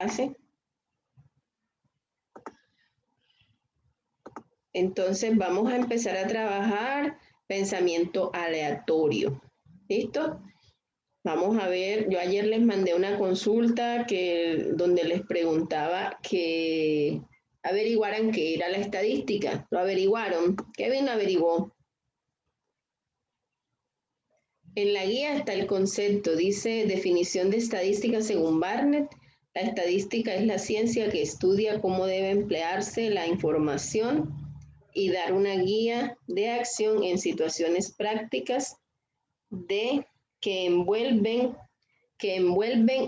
hace. Entonces vamos a empezar a trabajar pensamiento aleatorio. ¿Listo? Vamos a ver, yo ayer les mandé una consulta donde les preguntaba que averiguaran qué era la estadística. Lo averiguaron. Kevin lo averiguó. En la guía está el concepto, dice definición de estadística según Barnett. La estadística es la ciencia que estudia cómo debe emplearse la información y dar una guía de acción en situaciones prácticas que envuelven,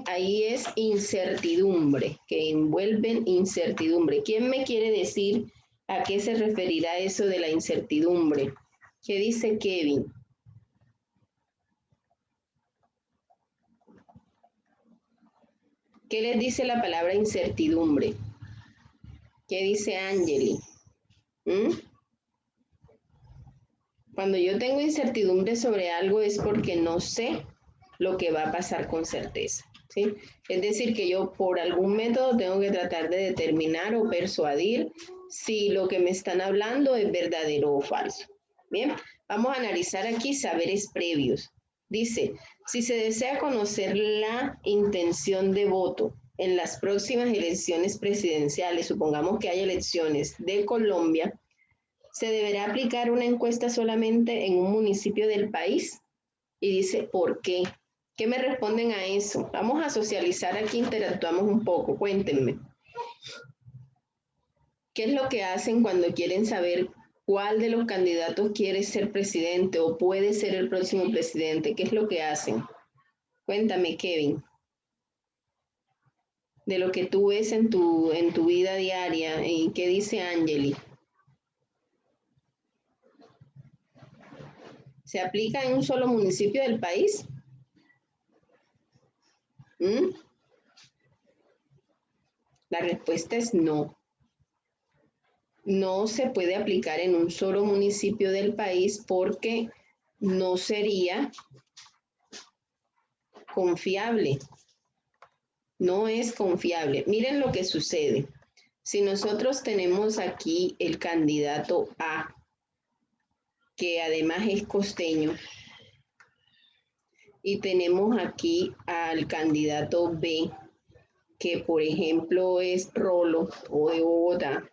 ahí es incertidumbre, que envuelven incertidumbre. ¿Quién me quiere decir a qué se referirá eso de la incertidumbre? ¿Qué dice Kevin? ¿Qué les dice la palabra incertidumbre? ¿Qué dice Angeli? Cuando yo tengo incertidumbre sobre algo es porque no sé lo que va a pasar con certeza, ¿sí? Es decir, que yo por algún método tengo que tratar de determinar o persuadir si lo que me están hablando es verdadero o falso. Bien, vamos a analizar aquí saberes previos. Dice, si se desea conocer la intención de voto en las próximas elecciones presidenciales, supongamos que hay elecciones de Colombia, ¿se deberá aplicar una encuesta solamente en un municipio del país? Y dice, ¿por qué? ¿Qué me responden a eso? Vamos a socializar aquí, interactuamos un poco, cuéntenme. ¿Qué es lo que hacen cuando quieren saber cuál de los candidatos quiere ser presidente o puede ser el próximo presidente? ¿Qué es lo que hacen? Cuéntame, Kevin, de lo que tú ves en tu vida diaria y qué dice Angeli. ¿Se aplica en un solo municipio del país? La respuesta es no. No se puede aplicar en un solo municipio del país porque no sería confiable. No es confiable. Miren lo que sucede. Si nosotros tenemos aquí el candidato A, que además es costeño, y tenemos aquí al candidato B, que por ejemplo es Rolo o de Bogotá.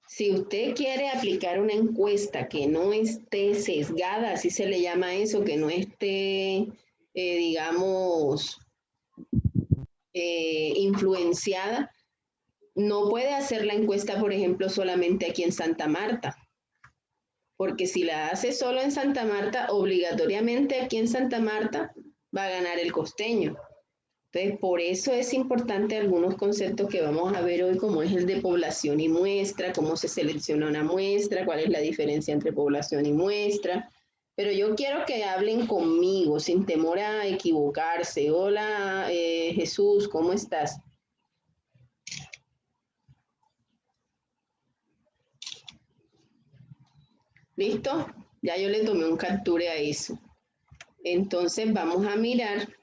Si usted quiere aplicar una encuesta que no esté sesgada, así se le llama eso, que no esté, digamos, influenciada, no puede hacer la encuesta, por ejemplo, solamente aquí en Santa Marta. Porque si la hace solo en Santa Marta, obligatoriamente aquí en Santa Marta va a ganar el costeño. Entonces, por eso es importante algunos conceptos que vamos a ver hoy, como es el de población y muestra, cómo se selecciona una muestra, cuál es la diferencia entre población y muestra. Pero yo quiero que hablen conmigo, sin temor a equivocarse. Hola, Jesús, ¿cómo estás? ¿Listo? Ya yo le tomé un capture a eso. Entonces, vamos a mirar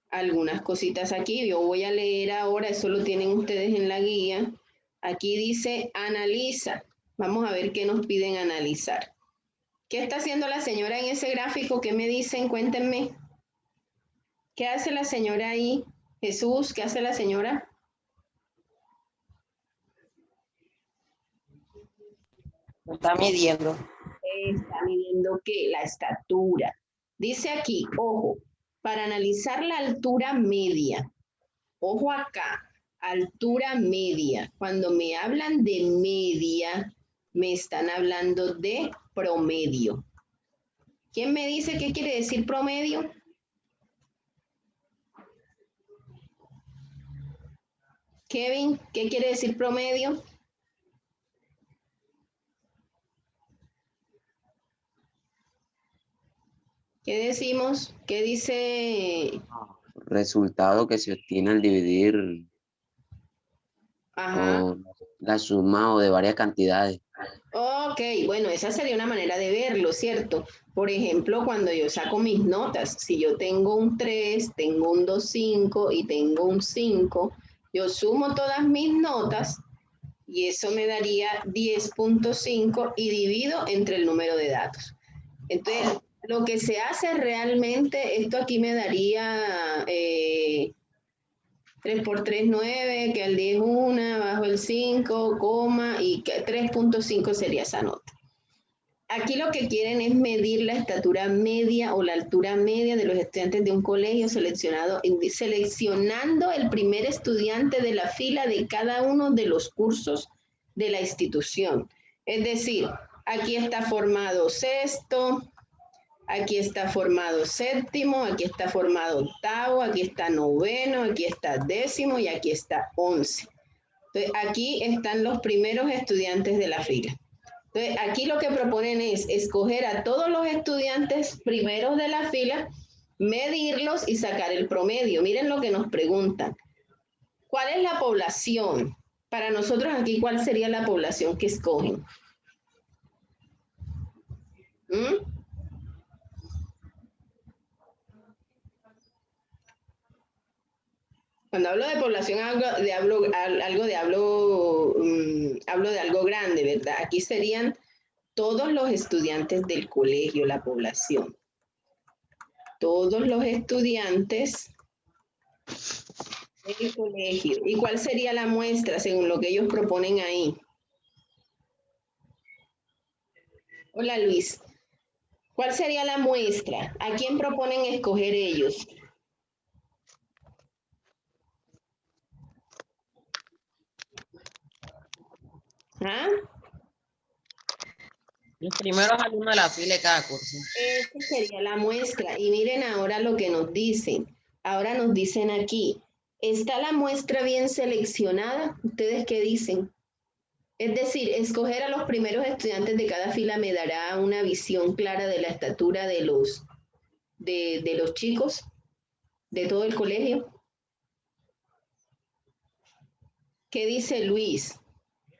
algunas cositas aquí. Yo voy a leer ahora, eso lo tienen ustedes en la guía. Aquí dice analiza. Vamos a ver qué nos piden analizar. ¿Qué está haciendo la señora en ese gráfico? ¿Qué me dicen? Cuéntenme. ¿Qué hace la señora ahí? Jesús, ¿qué hace la señora? Está midiendo. Está midiendo ¿qué? La estatura. Dice aquí, ojo, para analizar la altura media. Ojo acá, altura media. Cuando me hablan de media, me están hablando de promedio. ¿Quién me dice qué quiere decir promedio? Kevin, ¿qué quiere decir promedio? ¿Qué decimos? ¿Qué dice? Resultado que se obtiene al dividir Ajá. la suma o de varias cantidades. Ok, bueno, esa sería una manera de verlo, ¿cierto? Por ejemplo, cuando yo saco mis notas, si yo tengo un 3, tengo un 2,5 y tengo un 5, yo sumo todas mis notas y eso me daría 10,5 y divido entre el número de datos. Entonces, lo que se hace realmente, esto aquí me daría 3 por 3, 9, que al 10 1, bajo el 5, coma, y 3,5 sería esa nota. Aquí lo que quieren es medir la estatura media o la altura media de los estudiantes de un colegio seleccionando el primer estudiante de la fila de cada uno de los cursos de la institución. Es decir, aquí está formado sexto, aquí está formado séptimo, aquí está formado octavo, aquí está noveno, aquí está décimo y aquí está 11. Entonces, aquí están los primeros estudiantes de la fila. Entonces, aquí lo que proponen es escoger a todos los estudiantes primeros de la fila, medirlos y sacar el promedio. Miren lo que nos preguntan. ¿Cuál es la población? Para nosotros aquí, ¿cuál sería la población que escogen? ¿Mm? Cuando hablo de población, hablo de algo grande, ¿verdad? Aquí serían todos los estudiantes del colegio, la población. Todos los estudiantes del colegio. ¿Y cuál sería la muestra según lo que ellos proponen ahí? Hola Luis. ¿Cuál sería la muestra? ¿A quién proponen escoger ellos? ¿Ah? Los primeros alumnos de la fila de cada curso. Esa sería la muestra. Y miren ahora lo que nos dicen. Ahora nos dicen aquí, ¿está la muestra bien seleccionada? ¿Ustedes qué dicen? Es decir, escoger a los primeros estudiantes de cada fila me dará una visión clara de la estatura de los chicos de todo el colegio. ¿Qué dice Luis?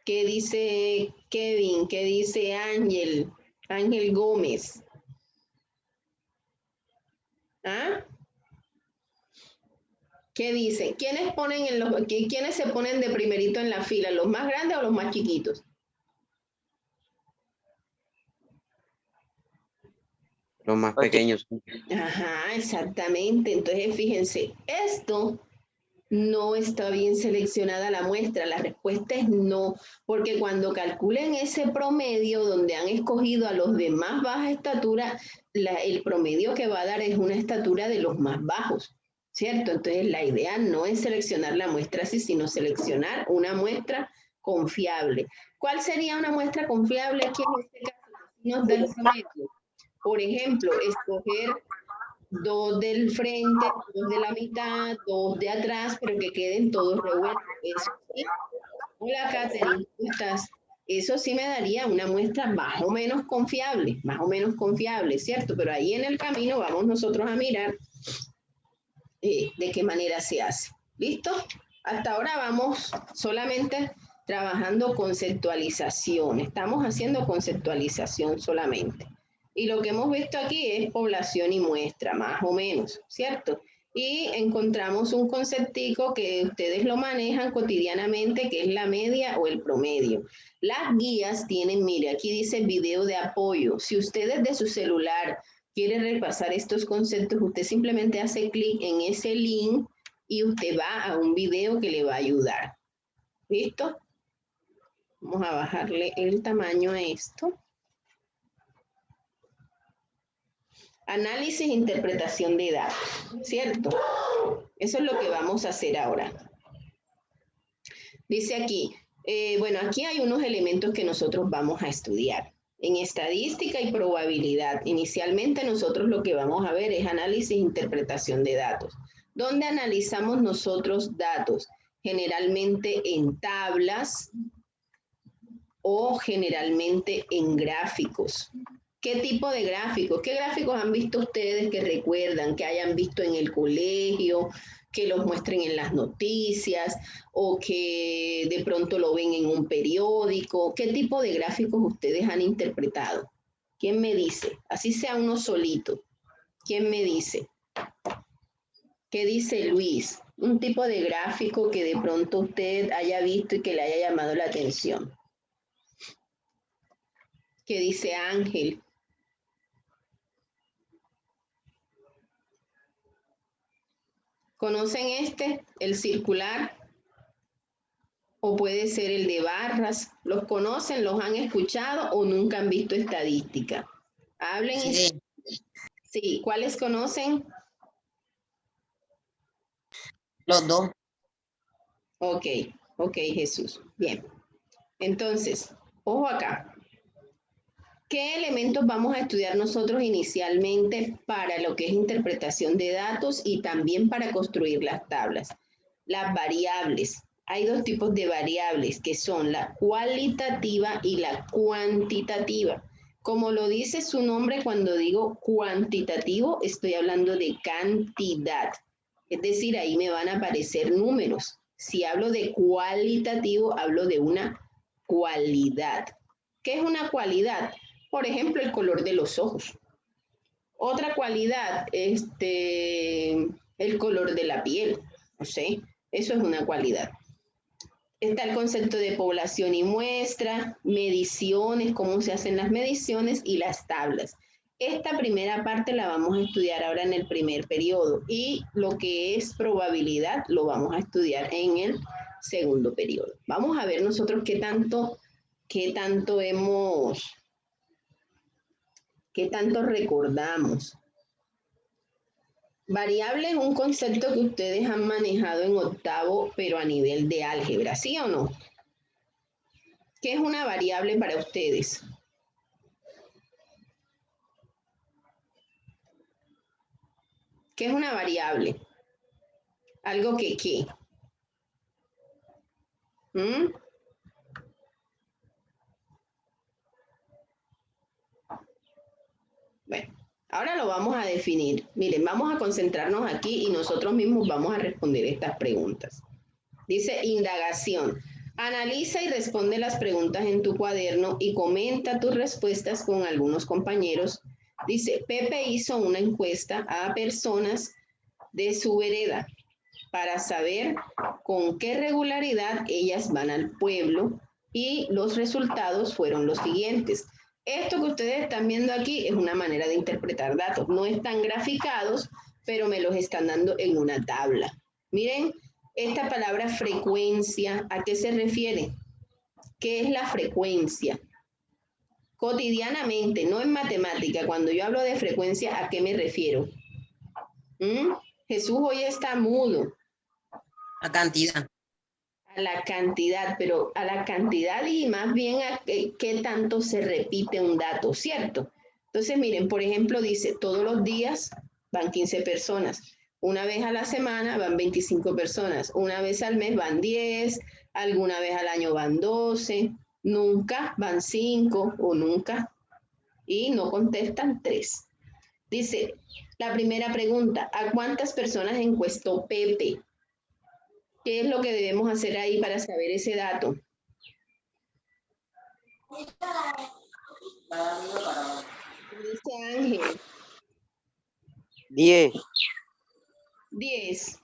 ¿Qué dice Kevin? ¿Qué dice Ángel? Ángel Gómez. ¿Ah? ¿Qué dicen? ¿Quiénes se ponen de primerito en la fila? ¿Los más grandes o los más chiquitos? Los más pequeños. Ajá, exactamente. Entonces, fíjense, esto no está bien seleccionada la muestra. La respuesta es no, porque cuando calculen ese promedio donde han escogido a los de más baja estatura, el promedio que va a dar es una estatura de los más bajos, ¿cierto? Entonces la idea no es seleccionar la muestra así, sino seleccionar una muestra confiable. ¿Cuál sería una muestra confiable aquí en este caso? Nos da el promedio. Por ejemplo, escoger 2 del frente, 2 de la mitad, 2 de atrás, pero que queden todos revueltos. Eso sí. Hola, Katherine, ¿cómo estás? Eso sí me daría una muestra más o menos confiable, ¿cierto? Pero ahí en el camino vamos nosotros a mirar de qué manera se hace. ¿Listo? Hasta ahora vamos solamente trabajando conceptualización. Estamos haciendo conceptualización solamente. Y lo que hemos visto aquí es población y muestra, más o menos, ¿cierto? Y encontramos un conceptico que ustedes lo manejan cotidianamente, que es la media o el promedio. Las guías tienen, mire, aquí dice video de apoyo. Si ustedes de su celular quieren repasar estos conceptos, usted simplemente hace clic en ese link y usted va a un video que le va a ayudar. ¿Listo? Vamos a bajarle el tamaño a esto. Análisis e interpretación de datos, ¿cierto? Eso es lo que vamos a hacer ahora. Dice aquí, bueno, aquí hay unos elementos que nosotros vamos a estudiar. En estadística y probabilidad, inicialmente nosotros lo que vamos a ver es análisis e interpretación de datos. ¿Dónde analizamos nosotros datos? Generalmente en tablas o generalmente en gráficos. ¿Qué tipo de gráficos? ¿Qué gráficos han visto ustedes que recuerdan, que hayan visto en el colegio, que los muestren en las noticias o que de pronto lo ven en un periódico. ¿Qué tipo de gráficos ustedes han interpretado? ¿Quién me dice? Así sea uno solito. ¿Quién me dice? ¿Qué dice Luis? Un tipo de gráfico que de pronto usted haya visto y que le haya llamado la atención. ¿Qué dice Ángel? ¿Conocen este? El circular. O puede ser el de barras. ¿Los conocen? ¿Los han escuchado o nunca han visto estadística? Hablen. Sí. Sí, ¿cuáles conocen? Los dos. Ok, Jesús. Bien. Entonces, ojo acá. ¿Qué elementos vamos a estudiar nosotros inicialmente para lo que es interpretación de datos y también para construir las tablas? Las variables. Hay dos tipos de variables que son la cualitativa y la cuantitativa. Como lo dice su nombre, cuando digo cuantitativo, estoy hablando de cantidad. Es decir, ahí me van a aparecer números. Si hablo de cualitativo, hablo de una cualidad. ¿Qué es una cualidad? Por ejemplo, el color de los ojos. Otra cualidad, el color de la piel. No sé, eso es una cualidad. Está el concepto de población y muestra, mediciones, cómo se hacen las mediciones y las tablas. Esta primera parte la vamos a estudiar ahora en el primer periodo y lo que es probabilidad lo vamos a estudiar en el segundo periodo. Vamos a ver nosotros qué tanto recordamos. Variable es un concepto que ustedes han manejado en octavo, pero a nivel de álgebra, ¿sí o no? ¿Qué es una variable para ustedes? ¿Qué es una variable? Algo que ¿qué? ¿Mm? Bueno, ahora lo vamos a definir. Miren, vamos a concentrarnos aquí y nosotros mismos vamos a responder estas preguntas. Dice indagación. Analiza y responde las preguntas en tu cuaderno y comenta tus respuestas con algunos compañeros. Dice, Pepe hizo una encuesta a personas de su vereda para saber con qué regularidad ellas van al pueblo y los resultados fueron los siguientes. Esto que ustedes están viendo aquí es una manera de interpretar datos. No están graficados, pero me los están dando en una tabla. Miren, esta palabra frecuencia, ¿a qué se refiere? ¿Qué es la frecuencia? Cotidianamente, no en matemática. Cuando yo hablo de frecuencia, ¿a qué me refiero? Jesús hoy está mudo. La cantidad. A la cantidad, pero a la cantidad y más bien a qué tanto se repite un dato, ¿cierto? Entonces, miren, por ejemplo, dice, todos los días van 15 personas, una vez a la semana van 25 personas, una vez al mes van 10, alguna vez al año van 12, nunca van 5 o nunca, y no contestan 3. Dice, la primera pregunta, ¿a cuántas personas encuestó Pepe? ¿Qué es lo que debemos hacer ahí para saber ese dato? Dice Ángel. 10. 10.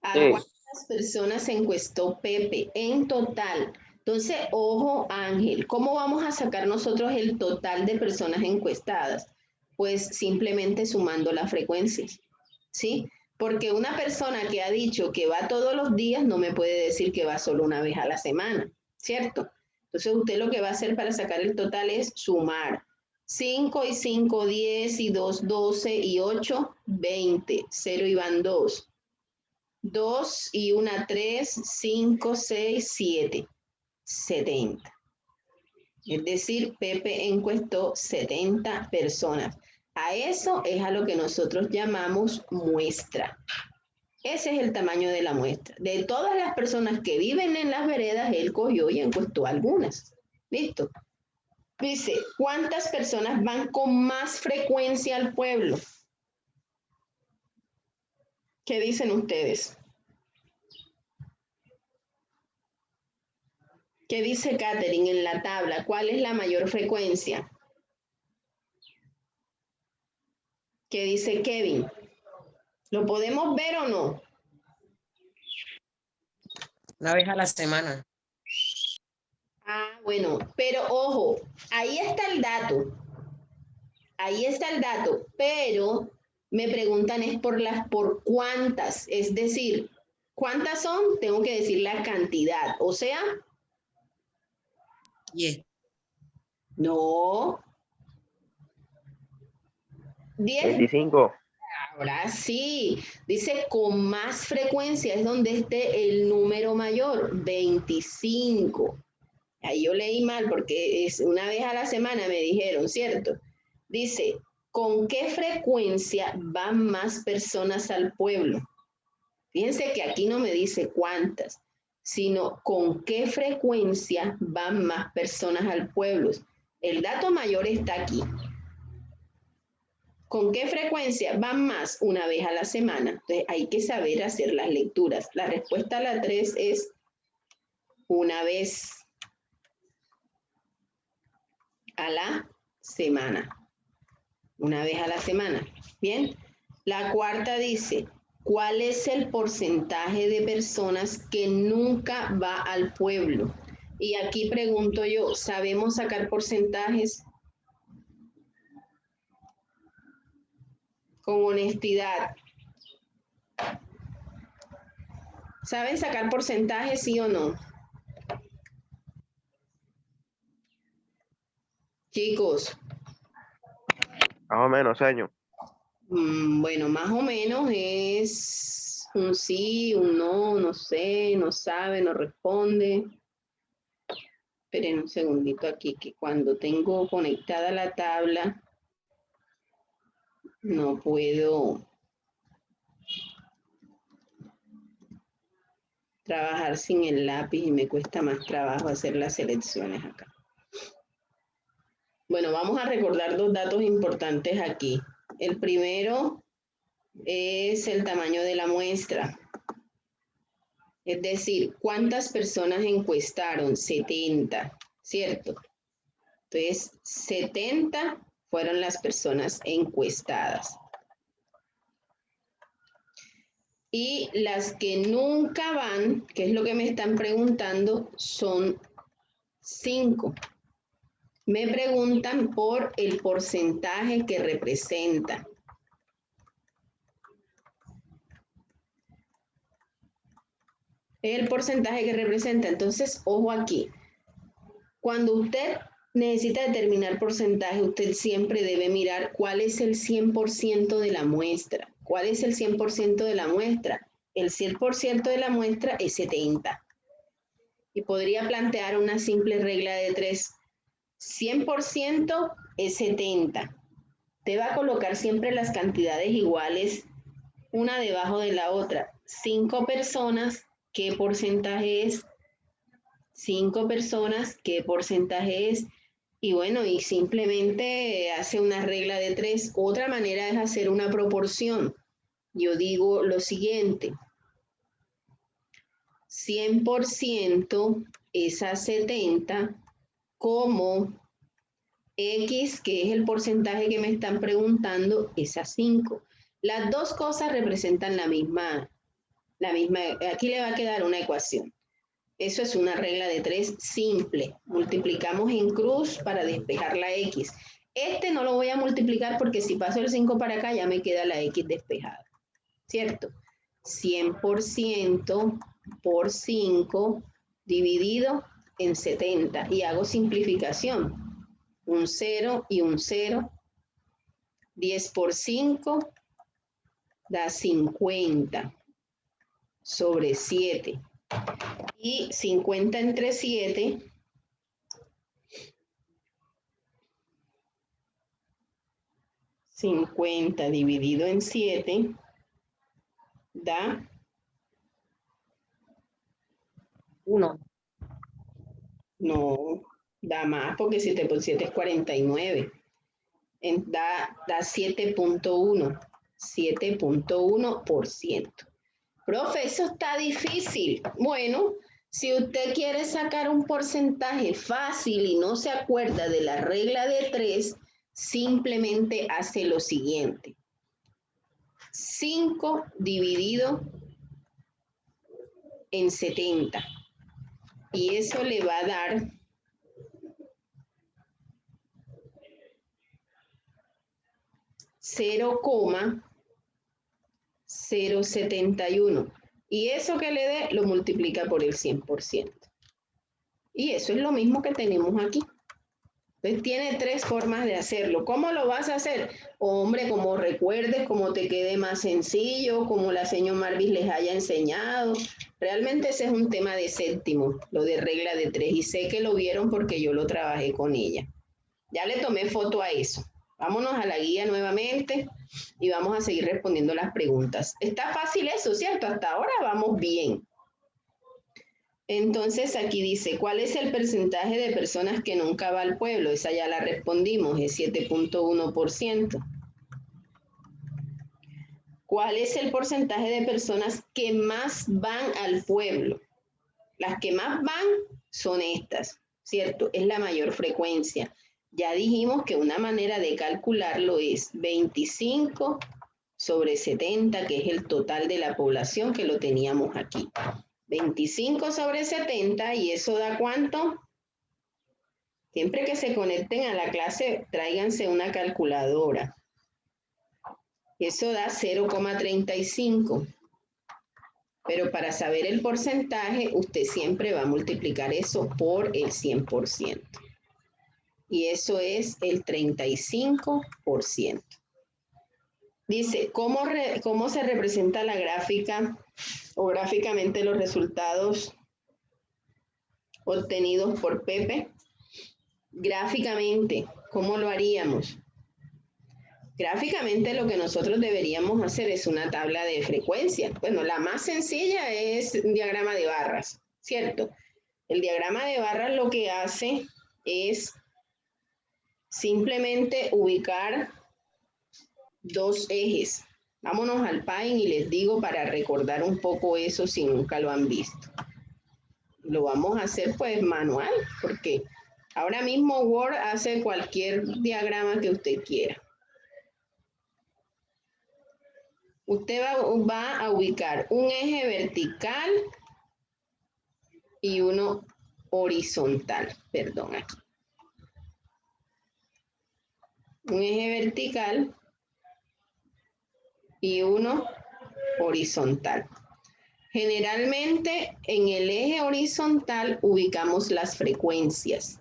¿A Sí. cuántas personas encuestó Pepe en total? Entonces, ojo Ángel, ¿cómo vamos a sacar nosotros el total de personas encuestadas? Pues simplemente sumando las frecuencias, ¿sí? Porque una persona que ha dicho que va todos los días no me puede decir que va solo una vez a la semana, ¿cierto? Entonces usted lo que va a hacer para sacar el total es sumar. 5 y 5, 10 y 2, 12 y 8, 20. 0 y van 2. 2 y 1, 3, 5, 6, 7. 70. Es decir, Pepe encuestó 70 personas. A eso es a lo que nosotros llamamos muestra. Ese es el tamaño de la muestra. De todas las personas que viven en las veredas, él cogió y encuestó algunas. ¿Listo? Dice, ¿cuántas personas van con más frecuencia al pueblo? ¿Qué dicen ustedes? ¿Qué dice Katherine en la tabla? ¿Cuál es la mayor frecuencia? ¿Qué dice Kevin? ¿Lo podemos ver o no? Una vez a la semana. Ah, bueno, pero ojo, ahí está el dato. Ahí está el dato, pero me preguntan es por cuántas, es decir, ¿cuántas son? Tengo que decir la cantidad, o sea, 10. no, 10. 25. Ahora sí, dice con más frecuencia es donde esté el número mayor, 25. Ahí yo leí mal porque es una vez a la semana me dijeron, ¿cierto? Dice, ¿con qué frecuencia van más personas al pueblo? Fíjense que aquí no me dice cuántas, sino con qué frecuencia van más personas al pueblo. El dato mayor está aquí. ¿Con qué frecuencia van más? Una vez a la semana. Entonces hay que saber hacer las lecturas. La respuesta a la 3 es una vez a la semana. Una vez a la semana. Bien. La cuarta dice, ¿cuál es el porcentaje de personas que nunca va al pueblo? Y aquí pregunto yo, ¿sabemos sacar porcentajes? Con honestidad. ¿Saben sacar porcentajes, sí o no? Chicos, Más o menos, señor. bueno, más o menos es un sí, un no, no sé, no sabe, no responde. Esperen un segundito aquí, que cuando tengo conectada la tabla, no puedo trabajar sin el lápiz y me cuesta más trabajo hacer las selecciones acá. Bueno, vamos a recordar dos datos importantes aquí. El primero es el tamaño de la muestra. Es decir, ¿cuántas personas encuestaron? 70, ¿cierto? Entonces, 70 fueron las personas encuestadas. Y las que nunca van, que es lo que me están preguntando, son 5. Me preguntan por el porcentaje que representa. El porcentaje que representa. Entonces, ojo aquí. Cuando usted necesita determinar porcentaje, usted siempre debe mirar cuál es el 100% de la muestra. ¿Cuál es el 100% de la muestra? El 100% de la muestra es 70. Y podría plantear una simple regla de 3. 100% es 70. Te va a colocar siempre las cantidades iguales, una debajo de la otra. 5 personas, ¿qué porcentaje es? 5 personas, ¿qué porcentaje es? Y bueno, y simplemente hace una regla de 3. Otra manera es hacer una proporción. Yo digo lo siguiente. 100% es a 70 como X, que es el porcentaje que me están preguntando, es a 5. Las dos cosas representan la misma, aquí le va a quedar una ecuación. Eso es una regla de 3 simple. Multiplicamos en cruz para despejar la X. Este no lo voy a multiplicar porque si paso el 5 para acá ya me queda la X despejada. ¿Cierto? 100% por 5 dividido en 70. Y hago simplificación. Un 0 y un 0. 10 por 5 da 50 sobre 7. Y 50 entre 7 50 dividido en 7 da 1. No, da más porque 7 por 7 es 49. Da 7.1. 7.1%. Profe, eso está difícil. Bueno, si usted quiere sacar un porcentaje fácil y no se acuerda de la regla de 3, simplemente hace lo siguiente. 5 dividido en 70. Y eso le va a dar 0,071. Y eso que le dé lo multiplica por el 100%. Y eso es lo mismo que tenemos aquí. Entonces tiene 3 formas de hacerlo. ¿Cómo lo vas a hacer? Hombre, como recuerdes, como te quede más sencillo, como la señora Marvis les haya enseñado. Realmente ese es un tema de séptimo, lo de regla de 3. Y sé que lo vieron porque yo lo trabajé con ella. Ya le tomé foto a eso. Vámonos a la guía nuevamente y vamos a seguir respondiendo las preguntas. Está fácil eso, ¿cierto? Hasta ahora vamos bien. Entonces aquí dice, ¿cuál es el porcentaje de personas que nunca va al pueblo? Esa ya la respondimos, es 7.1%. ¿Cuál es el porcentaje de personas que más van al pueblo? Las que más van son estas, ¿cierto? Es la mayor frecuencia. Ya dijimos que una manera de calcularlo es 25 sobre 70, que es el total de la población que lo teníamos aquí. 25 sobre 70, ¿y eso da cuánto? Siempre que se conecten a la clase, tráiganse una calculadora. Eso da 0,35. Pero para saber el porcentaje, usted siempre va a multiplicar eso por el 100%. Y eso es el 35%. Dice, ¿cómo se representa la gráfica o gráficamente los resultados obtenidos por Pepe? Gráficamente, ¿cómo lo haríamos? Gráficamente lo que nosotros deberíamos hacer es una tabla de frecuencia. Bueno, la más sencilla es un diagrama de barras, ¿cierto? El diagrama de barras lo que hace es simplemente ubicar 2 ejes. Vámonos al Paint y les digo para recordar un poco eso si nunca lo han visto. Lo vamos a hacer pues manual, porque ahora mismo Word hace cualquier diagrama que usted quiera. Usted va a ubicar un eje vertical y uno horizontal. Perdón, aquí. Un eje vertical y uno horizontal. Generalmente en el eje horizontal ubicamos las frecuencias.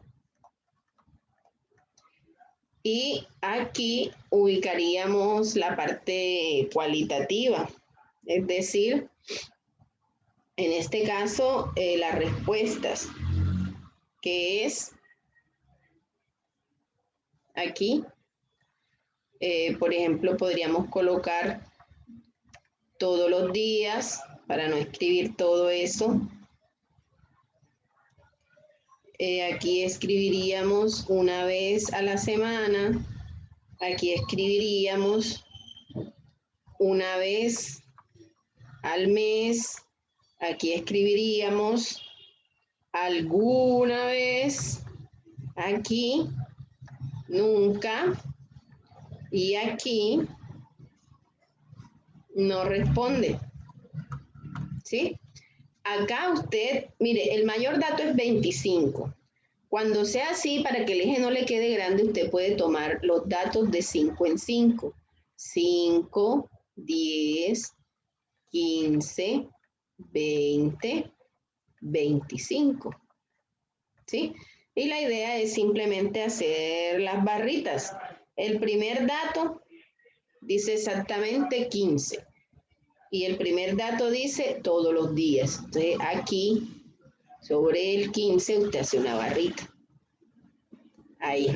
Y aquí ubicaríamos la parte cualitativa, es decir, en este caso las respuestas, que es aquí, por ejemplo, podríamos colocar todos los días para no escribir todo eso. Aquí escribiríamos una vez a la semana, aquí escribiríamos una vez al mes, aquí escribiríamos alguna vez, aquí nunca, y aquí no responde, ¿sí? Acá usted, mire, el mayor dato es 25. Cuando sea así, para que el eje no le quede grande, usted puede tomar los datos de 5 en 5. 5, 10, 15, 20, 25. ¿Sí? Y la idea es simplemente hacer las barritas. El primer dato dice exactamente 15. Y el primer dato dice todos los días. Entonces aquí, sobre el 15, usted hace una barrita. Ahí.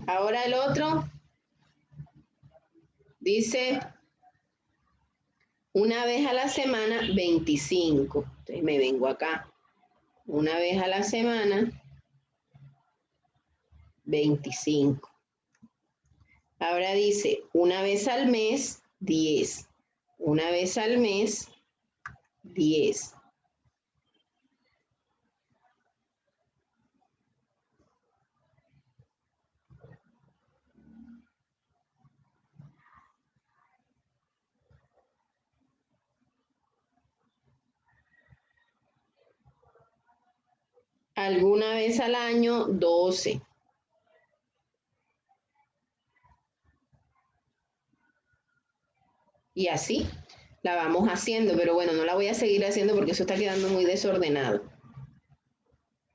Ahora el otro dice una vez a la semana 25. Entonces me vengo acá. Una vez a la semana 25. Ahora dice, una vez al mes, 10. Una vez al mes, 10. Alguna vez al año, 12. Y así la vamos haciendo, pero bueno, no la voy a seguir haciendo porque eso está quedando muy desordenado.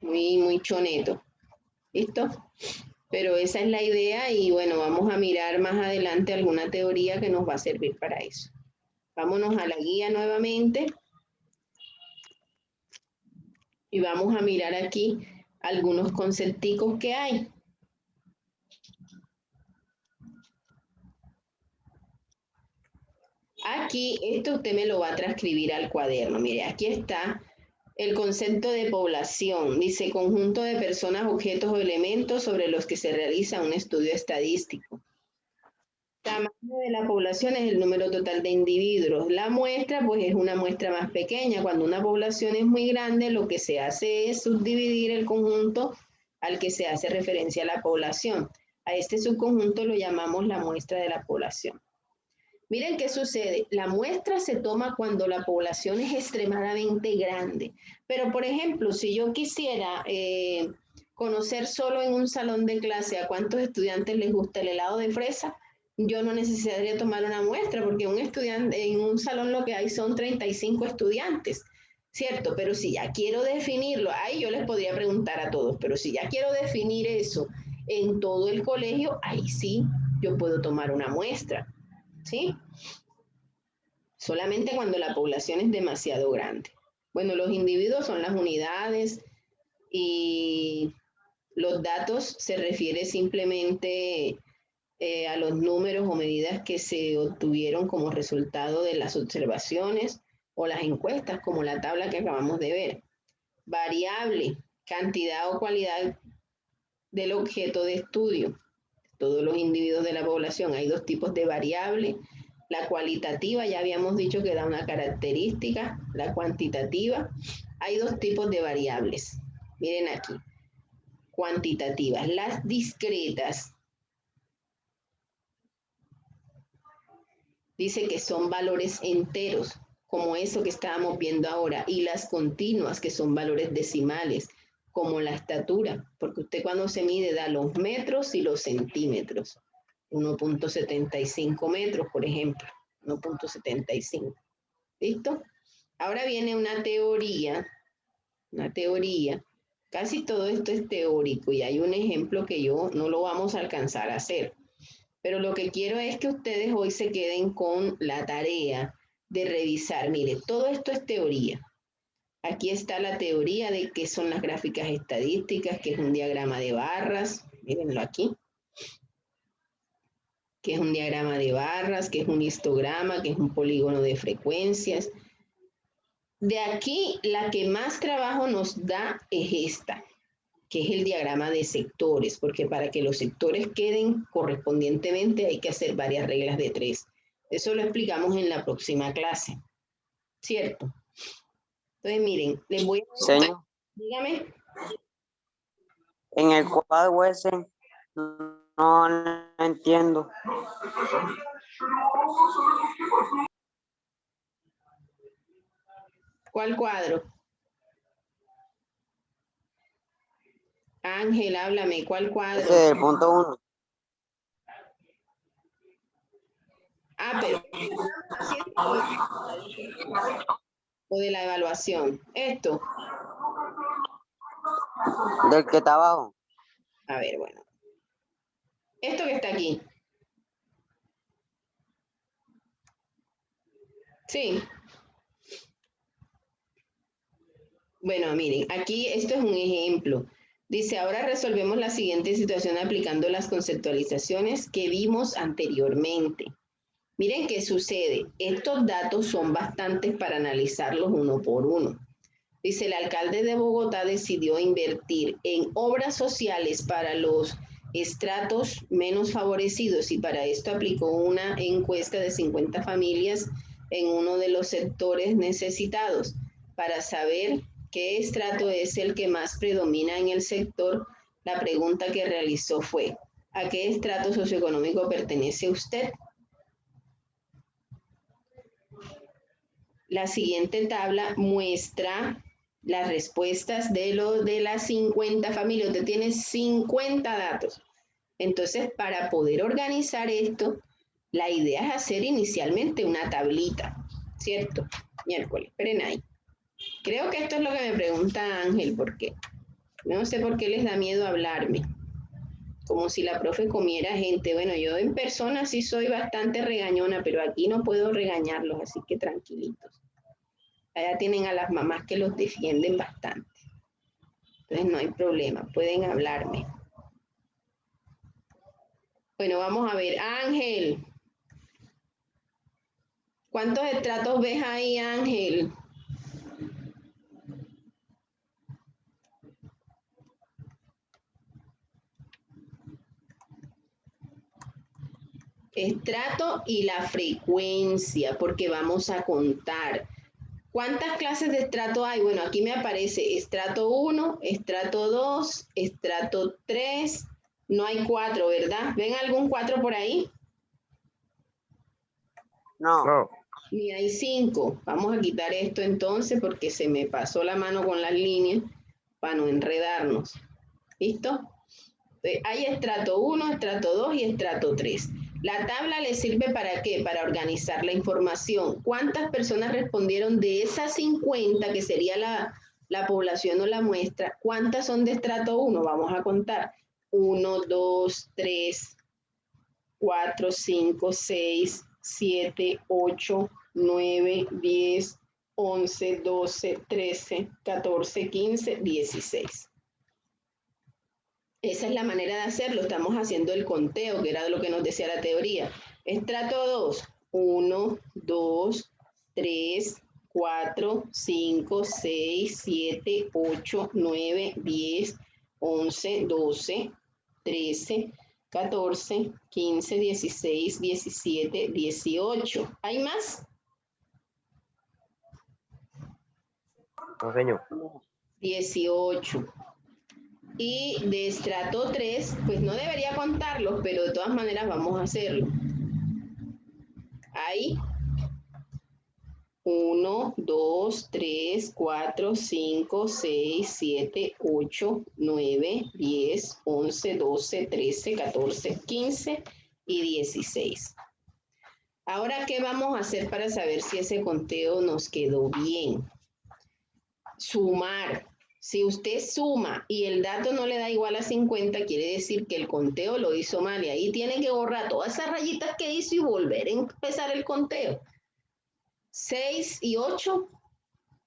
Muy choneto. ¿Listo? Pero esa es la idea y bueno, vamos a mirar más adelante alguna teoría que nos va a servir para eso. Vámonos a la guía nuevamente. Y vamos a mirar aquí algunos concepticos que hay. Aquí, esto usted me lo va a transcribir al cuaderno. Mire, aquí está el concepto de población. Dice, conjunto de personas, objetos o elementos sobre los que se realiza un estudio estadístico. Tamaño de la población es el número total de individuos. La muestra, pues, es una muestra más pequeña. Cuando una población es muy grande, lo que se hace es subdividir el conjunto al que se hace referencia a la población. A este subconjunto lo llamamos la muestra de la población. Miren qué sucede. La muestra se toma cuando la población es extremadamente grande. Pero, por ejemplo, si yo quisiera conocer solo en un salón de clase a cuántos estudiantes les gusta el helado de fresa, yo no necesitaría tomar una muestra porque un estudiante, en un salón lo que hay son 35 estudiantes, ¿cierto? Pero si ya quiero definirlo, ahí yo les podría preguntar a todos, pero si ya quiero definir eso en todo el colegio, ahí sí yo puedo tomar una muestra, ¿sí? Solamente cuando la población es demasiado grande. Bueno, los individuos son las unidades y los datos se refiere simplemente a los números o medidas que se obtuvieron como resultado de las observaciones o las encuestas, como la tabla que acabamos de ver. Variable, cantidad o cualidad del objeto de estudio. Todos los individuos de la población, hay dos tipos de variable. La cualitativa, ya habíamos dicho que da una característica, la cuantitativa. Hay dos tipos de variables. Miren aquí, cuantitativas. Las discretas, dice que son valores enteros, como eso que estábamos viendo ahora, y las continuas, que son valores decimales, como la estatura, porque usted cuando se mide da los metros y los centímetros. 1.75 metros, por ejemplo, 1.75. ¿Listo? Ahora viene una teoría, casi todo esto es teórico y hay un ejemplo que yo no lo vamos a alcanzar a hacer. Pero lo que quiero es que ustedes hoy se queden con la tarea de revisar. Mire, todo esto es teoría. Aquí está la teoría de qué son las gráficas estadísticas, que es un diagrama de barras. Mírenlo aquí. Que es un diagrama de barras, que es un histograma, que es un polígono de frecuencias. De aquí, la que más trabajo nos da es esta, que es el diagrama de sectores, porque para que los sectores queden correspondientemente hay que hacer varias reglas de 3. Eso lo explicamos en la próxima clase, ¿cierto? Entonces, miren, les voy a... Señor, Dígame. en el cuadro ese no entiendo. ¿Cuál cuadro? Ángel, háblame, ¿cuál cuadro? Ese del punto 1. Ah, pero... o de la evaluación. Esto. Del que está abajo. A ver, bueno. Esto que está aquí. Sí. Bueno, miren, aquí esto es un ejemplo. Dice, ahora resolvemos la siguiente situación aplicando las conceptualizaciones que vimos anteriormente. Miren qué sucede. Estos datos son bastantes para analizarlos uno por uno. Dice, el alcalde de Bogotá decidió invertir en obras sociales para los estratos menos favorecidos, y para esto aplicó una encuesta de 50 familias en uno de los sectores necesitados para saber qué estrato es el que más predomina en el sector. La pregunta que realizó fue: ¿a qué estrato socioeconómico pertenece usted? La siguiente tabla muestra las respuestas de las 50 familias. Usted tiene 50 datos. Entonces, para poder organizar esto, la idea es hacer inicialmente una tablita, ¿cierto? Miércoles, esperen ahí. Creo que esto es lo que me pregunta Ángel, porque no sé por qué les da miedo hablarme. Como si la profe comiera gente. Bueno, yo en persona sí soy bastante regañona, pero aquí no puedo regañarlos, así que tranquilitos. Allá tienen a las mamás que los defienden bastante. Entonces no hay problema, pueden hablarme. Bueno, vamos a ver. Ángel. ¿Cuántos estratos ves ahí, Ángel? Estrato y la frecuencia, porque vamos a contar. ¿Cuántas clases de estrato hay? Bueno, aquí me aparece estrato 1, estrato 2, estrato 3. No hay 4, ¿verdad? ¿Ven algún 4 por ahí? No. No. Ni hay 5. Vamos a quitar esto entonces porque se me pasó la mano con las líneas para no enredarnos. ¿Listo? Hay estrato 1, estrato 2 y estrato 3. La tabla le sirve ¿para qué? Para organizar la información. ¿Cuántas personas respondieron de esas 50, que sería la población o la muestra? ¿Cuántas son de estrato 1? Vamos a contar. 1, 2, 3, 4, 5, 6, 7, 8, 9, 10, 11, 12, 13, 14, 15, 16. Esa es la manera de hacerlo. Estamos haciendo el conteo, que era lo que nos decía la teoría. Estrato 2, 1, 2, 3, 4, 5, 6, 7, 8, 9, 10, 11, 12, 13, 14, 15, 16, 17, 18. ¿Hay más? No, señor. 18. Y de estrato 3, pues no debería contarlos, pero de todas maneras vamos a hacerlo. Hay 1, 2, 3, 4, 5, 6, 7, 8, 9, 10, 11, 12, 13, 14, 15 y 16. Ahora, ¿qué vamos a hacer para saber si ese conteo nos quedó bien? Sumar. Si usted suma y el dato no le da igual a 50, quiere decir que el conteo lo hizo mal, y ahí tiene que borrar todas esas rayitas que hizo y volver a empezar el conteo. 6 y 8,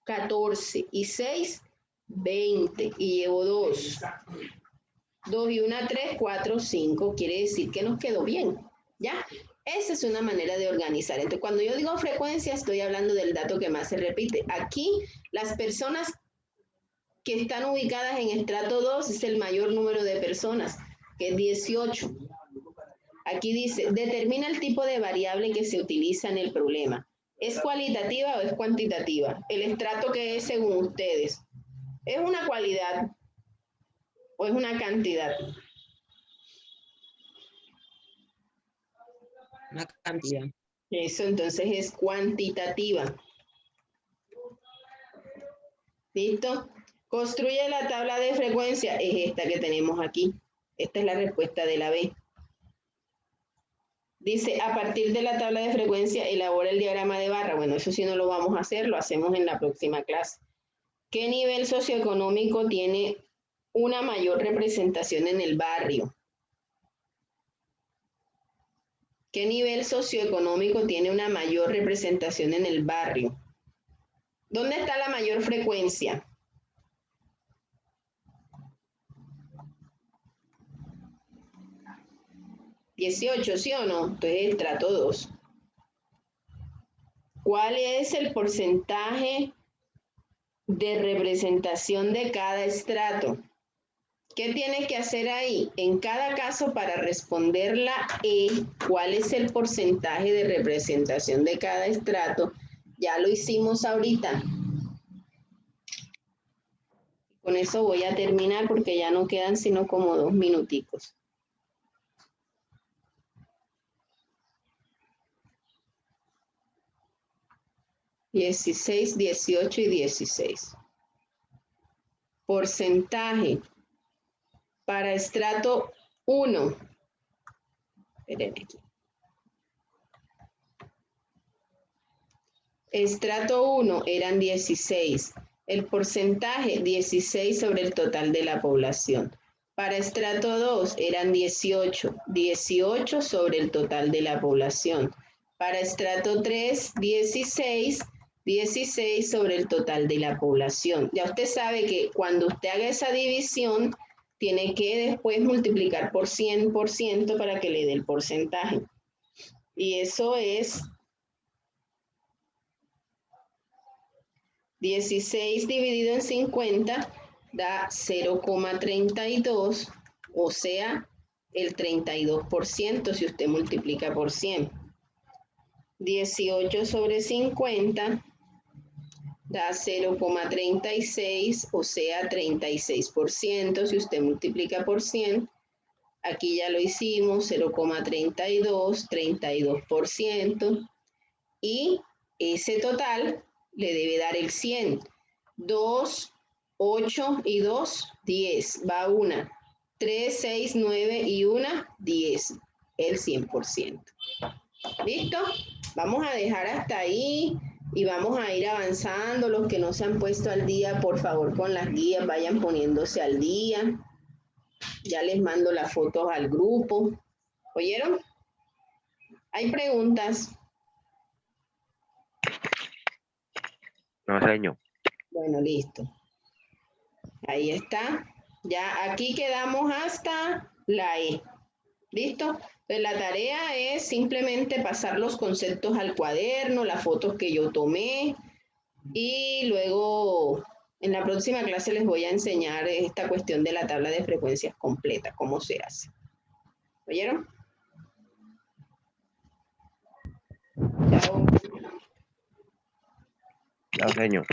14 y 6, 20, y llevo 2. 2 y 1, 3, 4, 5, quiere decir que nos quedó bien, ¿ya? Esa es una manera de organizar. Entonces, cuando yo digo frecuencia, estoy hablando del dato que más se repite. Aquí, las personas que están ubicadas en estrato 2 es el mayor número de personas, que es 18. Aquí dice, determina el tipo de variable que se utiliza en el problema. ¿Es cualitativa o es cuantitativa? El estrato que es según ustedes. ¿Es una cualidad o es una cantidad? Una cantidad. Eso entonces es cuantitativa. ¿Listo? Construye la tabla de frecuencia. Es esta que tenemos aquí. Esta es la respuesta de la B. Dice, a partir de la tabla de frecuencia, elabora el diagrama de barra. Bueno, eso sí no lo vamos a hacer, lo hacemos en la próxima clase. ¿Qué nivel socioeconómico tiene una mayor representación en el barrio? ¿Qué nivel socioeconómico tiene una mayor representación en el barrio? ¿Dónde está la mayor frecuencia? ¿18, sí o no? Entonces, estrato 2. ¿Cuál es el porcentaje de representación de cada estrato? ¿Qué tiene que hacer ahí? En cada caso, para responder la E, ¿cuál es el porcentaje de representación de cada estrato? Ya lo hicimos ahorita. Con eso voy a terminar porque ya no quedan sino como 2 minuticos. (16, 18 y 16). Porcentaje para estrato 1. Espérenme aquí. Estrato 1 eran 16. El porcentaje 16 sobre el total de la población. Para estrato 2 eran 18. 18 sobre el total de la población. Para estrato 3, 16. 16 sobre el total de la población. Ya usted sabe que cuando usted haga esa división, tiene que después multiplicar por 100% para que le dé el porcentaje. Y eso es 16 dividido en 50 da 0,32, o sea, el 32% si usted multiplica por 100. 18 sobre 50 da 0,36, o sea, 36% si usted multiplica por 100. Aquí ya lo hicimos, 0,32, 32%. Y ese total le debe dar el 100. 2, 8 y 2, 10. Va una. 3, 6, 9 y una, 10. El 100%. ¿Listo? Vamos a dejar hasta ahí y vamos a ir avanzando. Los que no se han puesto al día, por favor, con las guías, vayan poniéndose al día. Ya les mando las fotos al grupo. ¿Oyeron? ¿Hay preguntas? No, señor. Bueno, listo. Ahí está. Ya aquí quedamos hasta la E. ¿Listo? Entonces la tarea es simplemente pasar los conceptos al cuaderno, las fotos que yo tomé, y luego en la próxima clase les voy a enseñar esta cuestión de la tabla de frecuencias completa, cómo se hace. ¿Oyeron? Chao. Chao, señor.